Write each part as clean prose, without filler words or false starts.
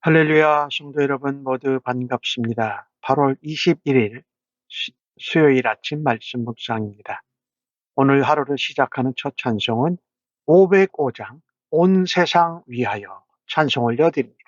할렐루야, 성도 여러분 모두 반갑습니다. 8월 21일 수요일 아침 말씀 묵상입니다. 오늘 하루를 시작하는 첫 찬송은 505장 온 세상 위하여 찬송 올려드립니다.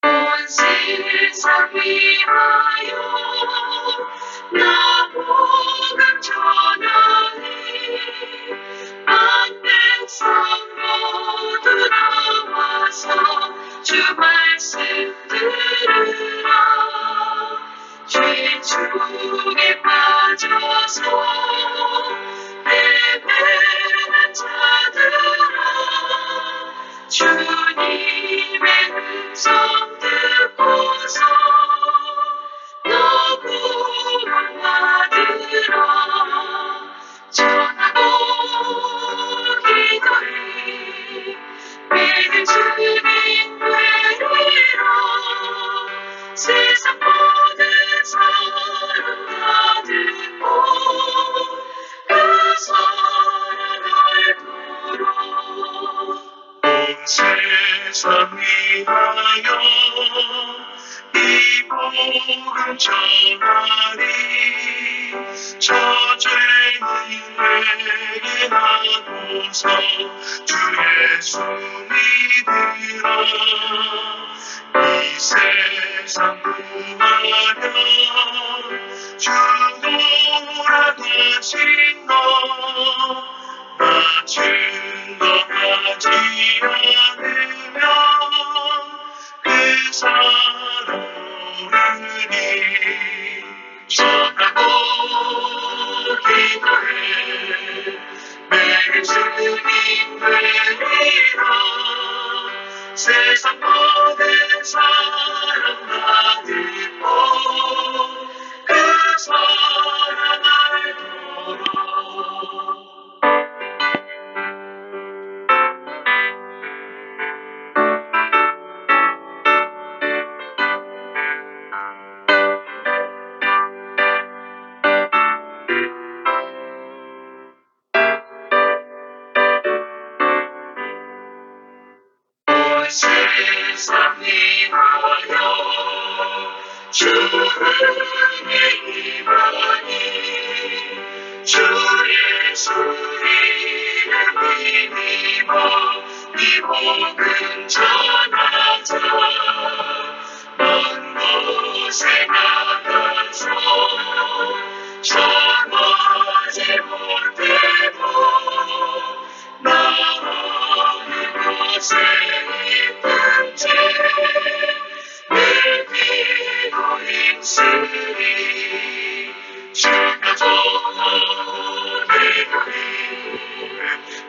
온 세상 위하여 나 복음 전하리. 온 백성 모두 나와서 주 말씀 들으라. 죄 중에 빠져서 헤매는 자들아, 주님의 음성 듣고서 너 구원받으라. 전하고 기도해 믿음 주님 되리라. 세상 모든 사람 다 듣고 그 사랑 알도록. 온 세상 위하여 이 복음 전하리. 저 죄인에게 나고서 주 예수 믿으라. 이 세상 구하려 주 돌아가신 너 나 증거하지 않으면 그 사람 모르니. 전하고 기도해 매일 주님 되리라. 세상 모든 사람 다 듣고 그 사랑 알도록. 온 세상 위하여 주의 임하니. 주 예수 이름 힘입어 이 복음 전하자. 먼 곳에 나가서 전하지 못해도 나 어느 곳에 있든지 내 기도 힘쓰리. 주가 전하기를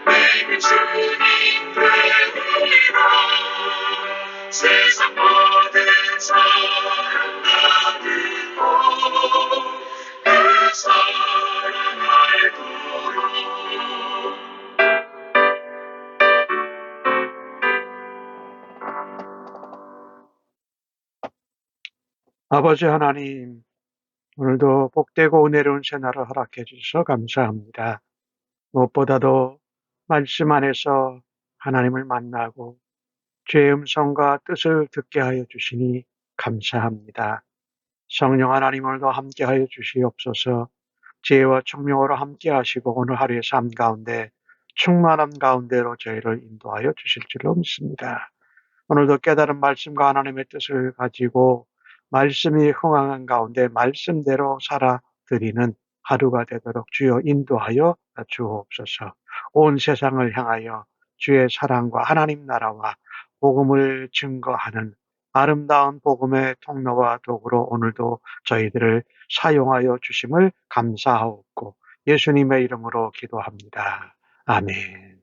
매일 주님 되리라. 세상 모든 사람 다 듣고 그 사랑 알도록. 아버지 하나님, 오늘도 복되고 은혜로운 새날을 허락해 주셔서 감사합니다. 무엇보다도 말씀 안에서 하나님을 만나고 주의 음성과 뜻을 듣게 하여 주시니 감사합니다. 성령 하나님 오늘도 함께하여 주시옵소서. 지혜와 총명으로 함께하시고 오늘 하루의 삶 가운데 충만한 가운데로 저희를 인도하여 주실 줄로 믿습니다. 오늘도 깨달은 말씀과 하나님의 뜻을 가지고 말씀이 흥황한 가운데 말씀대로 살아드리는 하루가 되도록 주여 인도하여 주옵소서. 온 세상을 향하여 주의 사랑과 하나님 나라와 복음을 증거하는 아름다운 복음의 통로와 도구로 오늘도 저희들을 사용하여 주심을 감사하옵고 예수님의 이름으로 기도합니다. 아멘.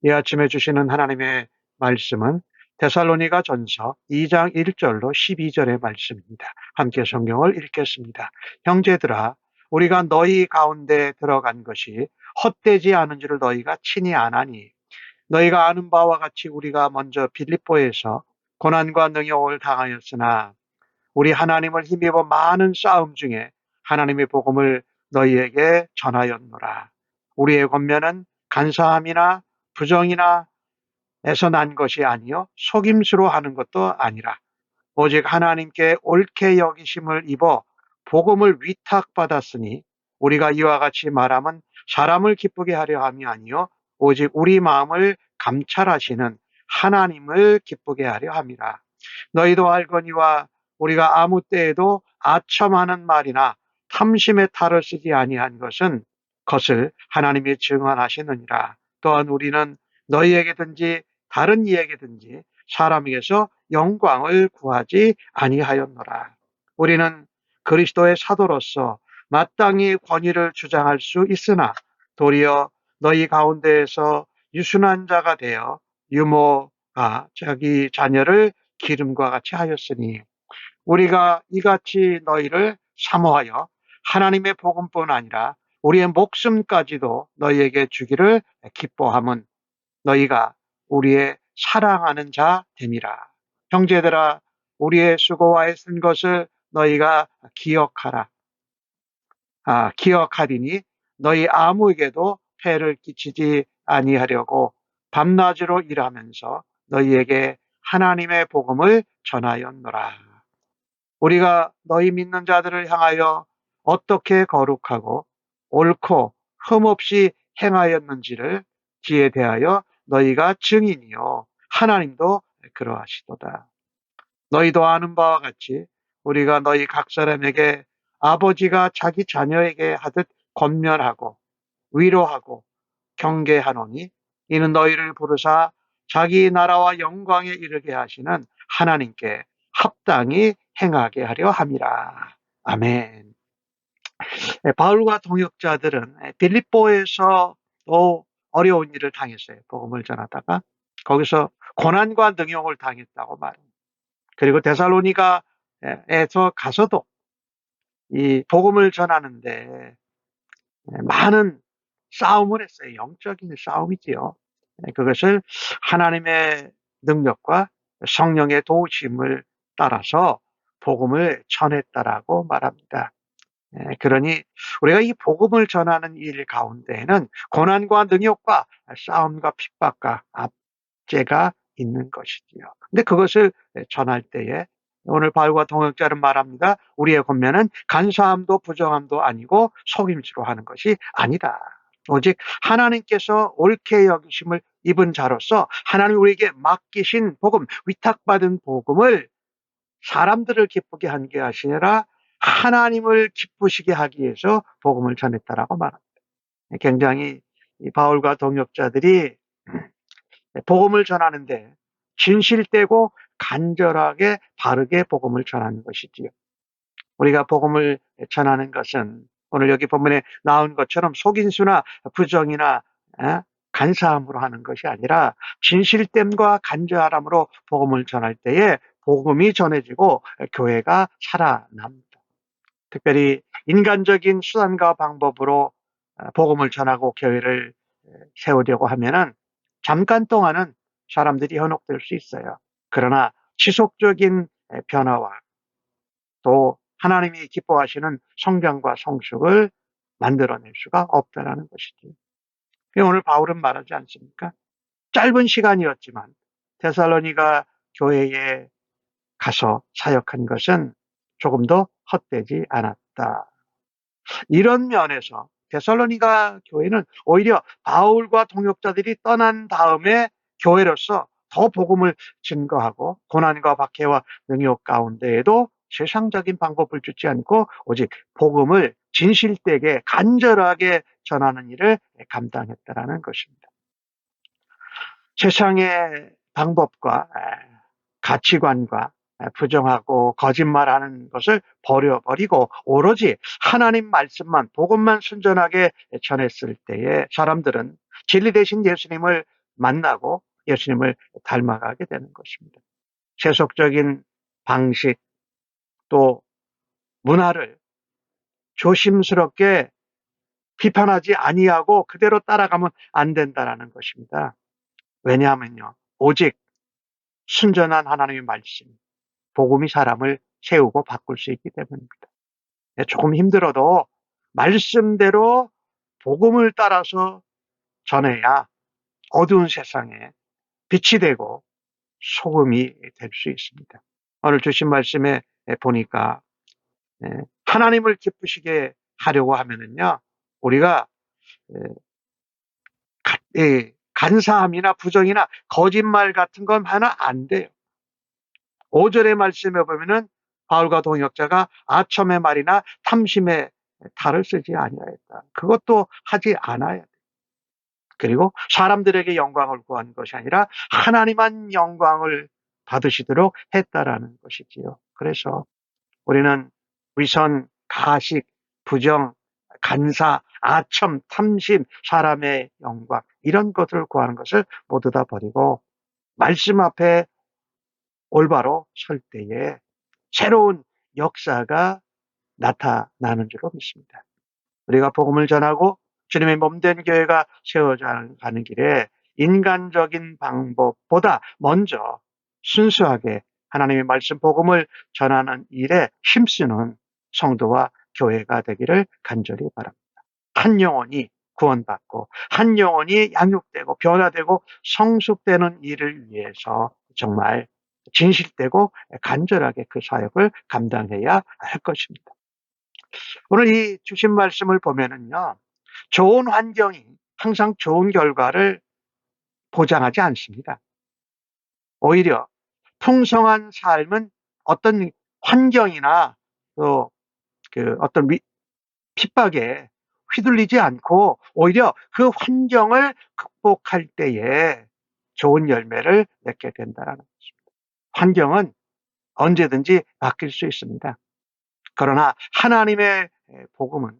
이 아침에 주시는 하나님의 말씀은 데살로니가 전서 2장 1절로 12절의 말씀입니다. 함께 성경을 읽겠습니다. 형제들아, 우리가 너희 가운데 들어간 것이 헛되지 않은 줄을 너희가 친히 아나니 너희가 아는 바와 같이 우리가 먼저 빌립보에서 고난과 능욕을 당하였으나 우리 하나님을 힘입어 많은 싸움 중에 하나님의 복음을 너희에게 전하였노라. 우리의 권면은 간사함이나 부정이나 에서 난 것이 아니요 속임수로 하는 것도 아니라 오직 하나님께 옳게 여기심을 입어 복음을 위탁받았으니 우리가 이와 같이 말하면 사람을 기쁘게 하려 함이 아니요 오직 우리 마음을 감찰하시는 하나님을 기쁘게 하려 함이라. 너희도 알거니와 우리가 아무 때에도 아첨하는 말이나 탐심의 탈을 쓰지 아니한 것은 것을 하나님이 증언하시느니라. 또한 우리는 너희에게든지 다른 이에게든지 사람에게서 영광을 구하지 아니하였노라. 우리는 그리스도의 사도로서 마땅히 권위를 주장할 수 있으나 도리어 너희 가운데에서 유순한 자가 되어 유모가 자기 자녀를 기름과 같이 하였으니 우리가 이같이 너희를 사모하여 하나님의 복음뿐 아니라 우리의 목숨까지도 너희에게 주기를 기뻐함은 너희가 우리의 사랑하는 자 됨이라. 형제들아 우리의 수고와 애쓴 것을 너희가 기억하리니 너희 아무에게도 폐를 끼치지 아니하려고 밤낮으로 일하면서 너희에게 하나님의 복음을 전하였노라. 우리가 너희 믿는 자들을 향하여 어떻게 거룩하고 옳고 흠없이 행하였는지를 지에 대하여 너희가 증인이요 하나님도 그러하시도다. 너희도 아는 바와 같이 우리가 너희 각 사람에게 아버지가 자기 자녀에게 하듯 권면하고 위로하고 경계하노니 이는 너희를 부르사 자기 나라와 영광에 이르게 하시는 하나님께 합당히 행하게 하려 함이라. 아멘. 바울과 동역자들은 빌립보에서 또 어려운 일을 당했어요. 복음을 전하다가 거기서 고난과 능욕을 당했다고 말합니다. 그리고 데살로니가에서 가서도 이 복음을 전하는데 많은 싸움을 했어요. 영적인 싸움이지요. 그것을 하나님의 능력과 성령의 도우심을 따라서 복음을 전했다라고 말합니다. 그러니 우리가 이 복음을 전하는 일 가운데에는 고난과 능욕과 싸움과 핍박과 압제가 있는 것이지요. 근데 그것을 전할 때에 오늘 바울과 동역자는 말합니다. 우리의 권면은 간사함도 부정함도 아니고 속임수로 하는 것이 아니다. 오직 하나님께서 옳게 여기심을 입은 자로서 하나님 우리에게 맡기신 복음, 위탁받은 복음을 사람들을 기쁘게 한 게 아니라 하나님을 기쁘시게 하기 위해서 복음을 전했다라고 말합니다. 굉장히 이 바울과 동역자들이 복음을 전하는데 진실되고 간절하게 바르게 복음을 전하는 것이지요. 우리가 복음을 전하는 것은 오늘 여기 본문에 나온 것처럼 속인수나 부정이나 간사함으로 하는 것이 아니라 진실됨과 간절함으로 복음을 전할 때에 복음이 전해지고 교회가 살아납니다. 특별히 인간적인 수단과 방법으로 복음을 전하고 교회를 세우려고 하면은 잠깐 동안은 사람들이 현혹될 수 있어요. 그러나 지속적인 변화와 또 하나님이 기뻐하시는 성장과 성숙을 만들어낼 수가 없다라는 것이죠. 오늘 바울은 말하지 않습니까? 짧은 시간이었지만 데살로니가 교회에 가서 사역한 것은 조금 더 헛되지 않았다. 이런 면에서 데살로니가 교회는 오히려 바울과 동역자들이 떠난 다음에 교회로서 더 복음을 증거하고 고난과 박해와 능욕 가운데에도 세상적인 방법을 주지 않고 오직 복음을 진실되게 간절하게 전하는 일을 감당했다라는 것입니다. 세상의 방법과 가치관과 부정하고 거짓말하는 것을 버려버리고 오로지 하나님 말씀만 복음만 순전하게 전했을 때에 사람들은 진리 대신 예수님을 만나고 예수님을 닮아가게 되는 것입니다. 세속적인 방식 또 문화를 조심스럽게 비판하지 아니하고 그대로 따라가면 안 된다라는 것입니다. 왜냐하면요, 오직 순전한 하나님의 말씀, 복음이 사람을 세우고 바꿀 수 있기 때문입니다. 조금 힘들어도 말씀대로 복음을 따라서 전해야 어두운 세상에 빛이 되고 소금이 될 수 있습니다. 오늘 주신 말씀에 보니까 하나님을 기쁘시게 하려고 하면은요, 우리가 간사함이나 부정이나 거짓말 같은 건 하나 안 돼요. 5절의 말씀에 보면은 바울과 동역자가 아첨의 말이나 탐심의 탈을 쓰지 아니하였다. 그것도 하지 않아야 돼. 그리고 사람들에게 영광을 구한 것이 아니라 하나님만 영광을 받으시도록 했다라는 것이지요. 그래서 우리는 위선, 가식, 부정, 간사, 아첨, 탐심, 사람의 영광 이런 것을 구하는 것을 모두 다 버리고 말씀 앞에 올바로 설 때에 새로운 역사가 나타나는 줄로 믿습니다. 우리가 복음을 전하고 주님의 몸된 교회가 세워져 가는 길에 인간적인 방법보다 먼저 순수하게 하나님의 말씀 복음을 전하는 일에 힘쓰는 성도와 교회가 되기를 간절히 바랍니다. 한 영혼이 구원받고 한 영혼이 양육되고 변화되고 성숙되는 일을 위해서 정말 진실되고 간절하게 그 사역을 감당해야 할 것입니다. 오늘 이 주신 말씀을 보면은요, 좋은 환경이 항상 좋은 결과를 보장하지 않습니다. 오히려 풍성한 삶은 어떤 환경이나 또 어떤 핍박에 휘둘리지 않고 오히려 그 환경을 극복할 때에 좋은 열매를 맺게 된다는 것입니다. 환경은 언제든지 바뀔 수 있습니다. 그러나 하나님의 복음은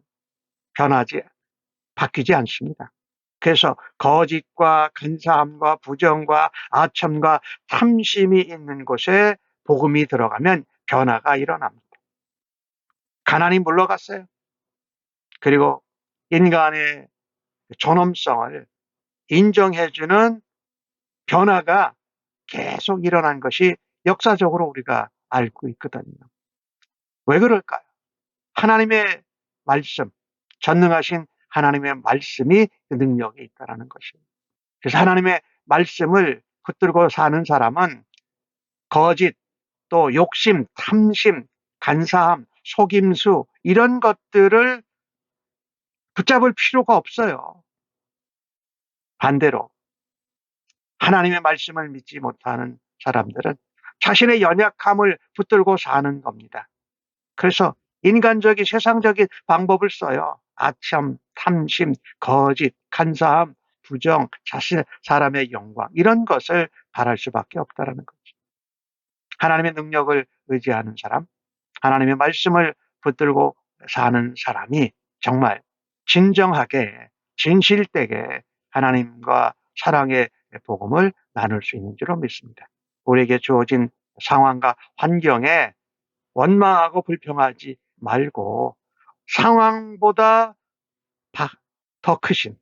바뀌지 않습니다. 그래서 거짓과 간사함과 부정과 아첨과 탐심이 있는 곳에 복음이 들어가면 변화가 일어납니다. 가난이 물러갔어요. 그리고 인간의 존엄성을 인정해주는 변화가 계속 일어난 것이 역사적으로 우리가 알고 있거든요. 왜 그럴까요? 하나님의 말씀, 전능하신 하나님의 말씀이 그 능력이 있다는 것입니다. 그래서 하나님의 말씀을 붙들고 사는 사람은 거짓, 또 욕심, 탐심, 간사함, 속임수 이런 것들을 붙잡을 필요가 없어요. 반대로 하나님의 말씀을 믿지 못하는 사람들은 자신의 연약함을 붙들고 사는 겁니다. 그래서 인간적인 세상적인 방법을 써요. 아첨, 탐심, 거짓, 간사함, 부정, 사람의 영광 이런 것을 바랄 수밖에 없다는 거죠. 하나님의 능력을 의지하는 사람, 하나님의 말씀을 붙들고 사는 사람이 정말 진정하게 진실되게 하나님과 사랑의 복음을 나눌 수 있는 줄로 믿습니다. 우리에게 주어진 상황과 환경에 원망하고 불평하지 말고 상황보다 더 크신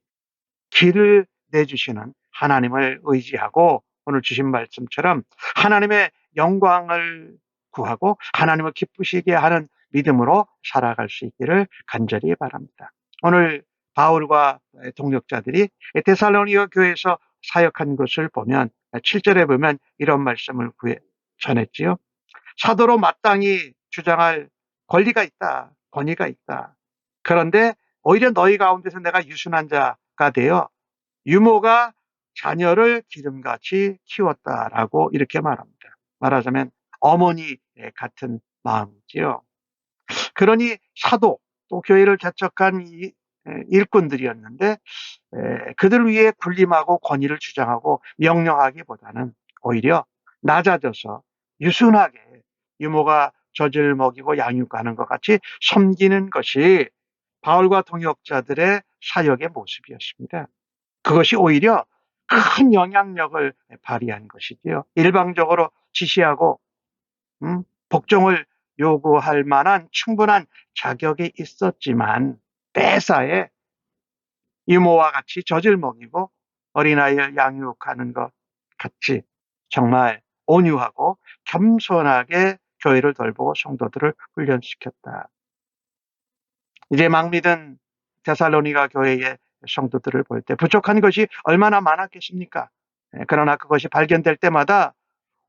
길을 내주시는 하나님을 의지하고 오늘 주신 말씀처럼 하나님의 영광을 구하고 하나님을 기쁘시게 하는 믿음으로 살아갈 수 있기를 간절히 바랍니다. 오늘 바울과 동역자들이 데살로니가 교회에서 사역한 것을 보면 7절에 보면 이런 말씀을 전했지요. 사도로 마땅히 주장할 권리가 있다. 권위가 있다. 그런데 오히려 너희 가운데서 내가 유순한 자가 되어 유모가 자녀를 기름같이 키웠다라고 이렇게 말합니다. 말하자면 어머니 같은 마음이지요. 그러니 사도 또 교회를 개척한 일꾼들이었는데 그들 위에 군림하고 권위를 주장하고 명령하기보다는 오히려 낮아져서 유순하게 유모가 젖을 먹이고 양육하는 것 같이 섬기는 것이 바울과 동역자들의 사역의 모습이었습니다. 그것이 오히려 큰 영향력을 발휘한 것이지요. 일방적으로 지시하고 복종을 요구할 만한 충분한 자격이 있었지만 매사에 이모와 같이 젖을 먹이고 어린아이를 양육하는 것 같이 정말 온유하고 겸손하게 교회를 돌보고 성도들을 훈련시켰다. 이제 막 믿은 데살로니가 교회의 성도들을 볼 때 부족한 것이 얼마나 많았겠습니까? 그러나 그것이 발견될 때마다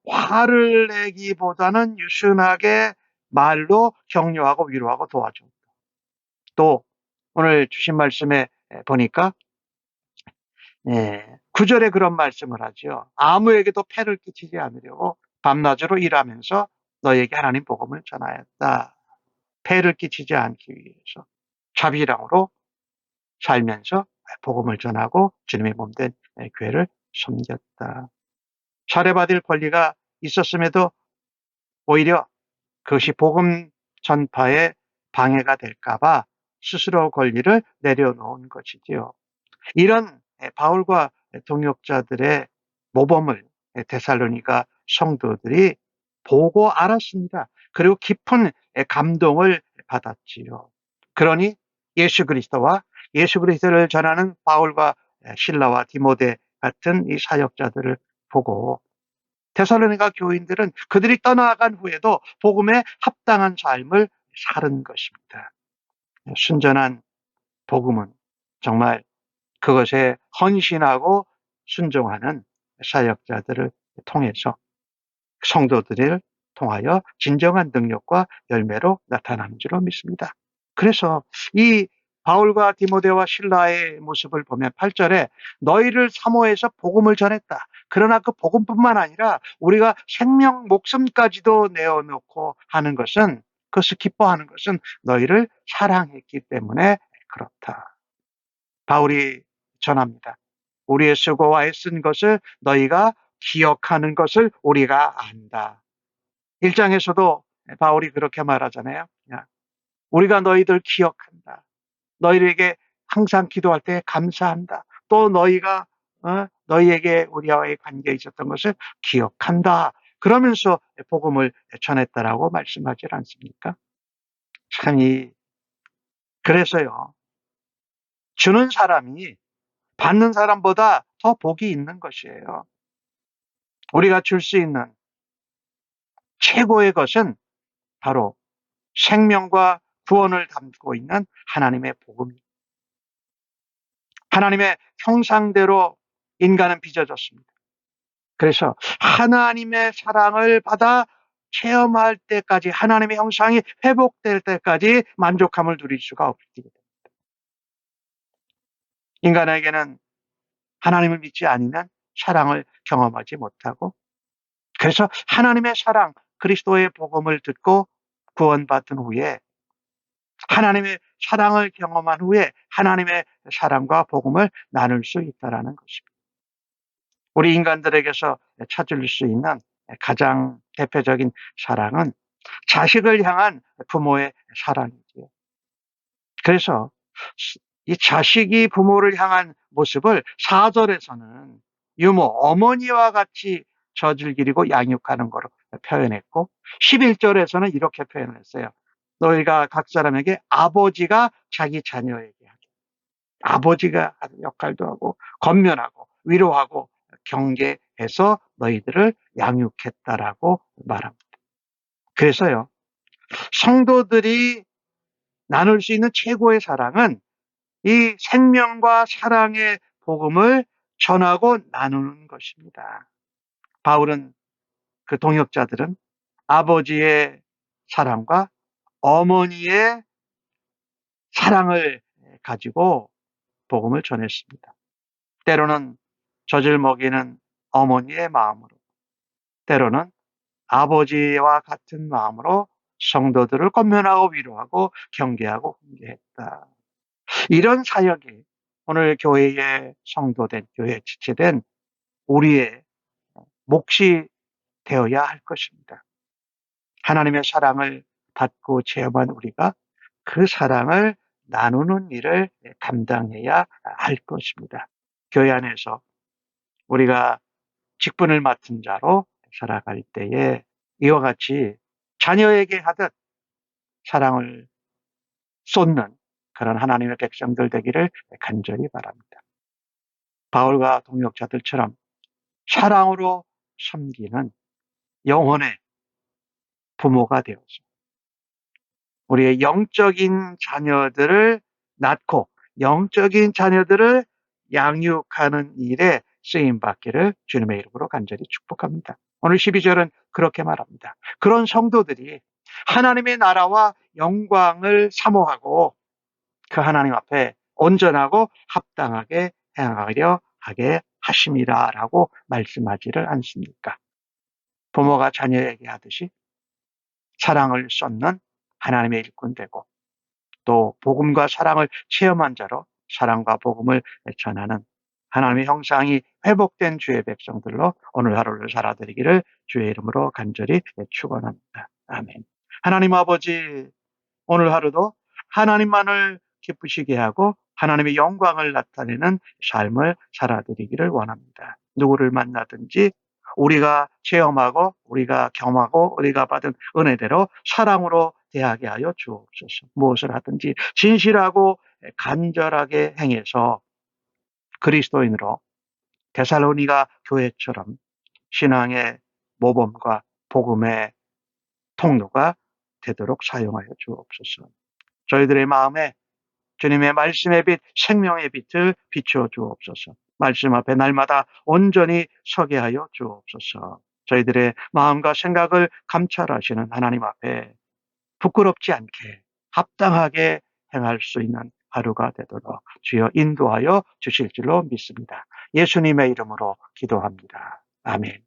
화를 내기보다는 유순하게 말로 격려하고 위로하고 도와줍니다. 또 오늘 주신 말씀에 보니까 9절에 그런 말씀을 하죠. 아무에게도 폐를 끼치지 않으려고 밤낮으로 일하면서 너에게 하나님 복음을 전하였다. 폐를 끼치지 않기 위해서 자비랑으로 살면서 복음을 전하고 주님의 몸된 교회를 섬겼다. 차례받을 권리가 있었음에도 오히려 그것이 복음 전파에 방해가 될까봐 스스로 권리를 내려놓은 것이지요. 이런 바울과 동역자들의 모범을 데살로니가 성도들이 보고 알았습니다. 그리고 깊은 감동을 받았지요. 그러니 예수 그리스도와 예수 그리스도를 전하는 바울과 실라와 디모데 같은 이 사역자들을 보고 데살로니가 교인들은 그들이 떠나간 후에도 복음에 합당한 삶을 사는 것입니다. 순전한 복음은 정말 그것에 헌신하고 순종하는 사역자들을 통해서 성도들을 통하여 진정한 능력과 열매로 나타나는 줄로 믿습니다. 그래서 이 바울과 디모데와 실라의 모습을 보면 8절에 너희를 사모해서 복음을 전했다. 그러나 그 복음뿐만 아니라 우리가 생명 목숨까지도 내어놓고 하는 것은, 그것을 기뻐하는 것은 너희를 사랑했기 때문에 그렇다. 바울이 전합니다. 우리의 수고와 애쓴 것을 너희가 기억하는 것을 우리가 안다. 1장에서도 바울이 그렇게 말하잖아요. 우리가 너희들 기억한다. 너희에게 항상 기도할 때 감사한다. 또 너희가 너희에게 우리와의 관계에 있었던 것을 기억한다. 그러면서 복음을 전했다라고 말씀하지 않습니까? 참 그래서요. 주는 사람이 받는 사람보다 더 복이 있는 것이에요. 우리가 줄 수 있는 최고의 것은 바로 생명과 구원을 담고 있는 하나님의 복음입니다. 하나님의 형상대로 인간은 빚어졌습니다. 그래서 하나님의 사랑을 받아 체험할 때까지, 하나님의 형상이 회복될 때까지 만족함을 누릴 수가 없게 됩니다. 인간에게는 하나님을 믿지 않으면 사랑을 경험하지 못하고, 그래서 하나님의 사랑, 그리스도의 복음을 듣고 구원받은 후에 하나님의 사랑을 경험한 후에 하나님의 사랑과 복음을 나눌 수 있다는 것입니다. 우리 인간들에게서 찾을 수 있는 가장 대표적인 사랑은 자식을 향한 부모의 사랑이지요. 그래서 이 자식이 부모를 향한 모습을 4절에서는 유모, 어머니와 같이 젖을 기리고 양육하는 거로 표현했고, 11절에서는 이렇게 표현을 했어요. 너희가 각 사람에게 아버지가 자기 자녀에게 하게. 아버지가 하는 역할도 하고 권면하고 위로하고 경계해서 너희들을 양육했다라고 말합니다. 그래서요, 성도들이 나눌 수 있는 최고의 사랑은 이 생명과 사랑의 복음을 전하고 나누는 것입니다. 바울은 그 동역자들은 아버지의 사랑과 어머니의 사랑을 가지고 복음을 전했습니다. 때로는 젖을 먹이는 어머니의 마음으로, 때로는 아버지와 같은 마음으로 성도들을 권면하고 위로하고 경계하고 훈계했다. 이런 사역이 오늘 교회의 성도된, 교회에 지체된 우리의 몫이 되어야 할 것입니다. 하나님의 사랑을 받고 체험한 우리가 그 사랑을 나누는 일을 감당해야 할 것입니다. 교회 안에서 우리가 직분을 맡은 자로 살아갈 때에 이와 같이 자녀에게 하듯 사랑을 쏟는 그런 하나님의 백성들 되기를 간절히 바랍니다. 바울과 동역자들처럼 사랑으로 섬기는 영혼의 부모가 되어서 우리의 영적인 자녀들을 낳고 영적인 자녀들을 양육하는 일에 쓰임받기를 주님의 이름으로 간절히 축복합니다. 오늘 12절은 그렇게 말합니다. 그런 성도들이 하나님의 나라와 영광을 사모하고 그 하나님 앞에 온전하고 합당하게 행하려 하게 하심이라 라고 말씀하지를 않습니까? 부모가 자녀에게 하듯이 사랑을 쏟는 하나님의 일꾼 되고 또 복음과 사랑을 체험한 자로 사랑과 복음을 전하는 하나님의 형상이 회복된 주의 백성들로 오늘 하루를 살아드리기를 주의 이름으로 간절히 축원합니다. 아멘. 하나님 아버지, 오늘 하루도 하나님만을 기쁘시게 하고 하나님의 영광을 나타내는 삶을 살아드리기를 원합니다. 누구를 만나든지 우리가 체험하고 우리가 경험하고 우리가 받은 은혜대로 사랑으로 대하게 하여 주옵소서. 무엇을 하든지 진실하고 간절하게 행해서 그리스도인으로 데살로니가 교회처럼 신앙의 모범과 복음의 통로가 되도록 사용하여 주옵소서. 저희들의 마음에 주님의 말씀의 빛, 생명의 빛을 비추어 주옵소서. 말씀 앞에 날마다 온전히 서게 하여 주옵소서. 저희들의 마음과 생각을 감찰하시는 하나님 앞에 부끄럽지 않게 합당하게 행할 수 있는 하루가 되도록 주여 인도하여 주실 줄로 믿습니다. 예수님의 이름으로 기도합니다. 아멘.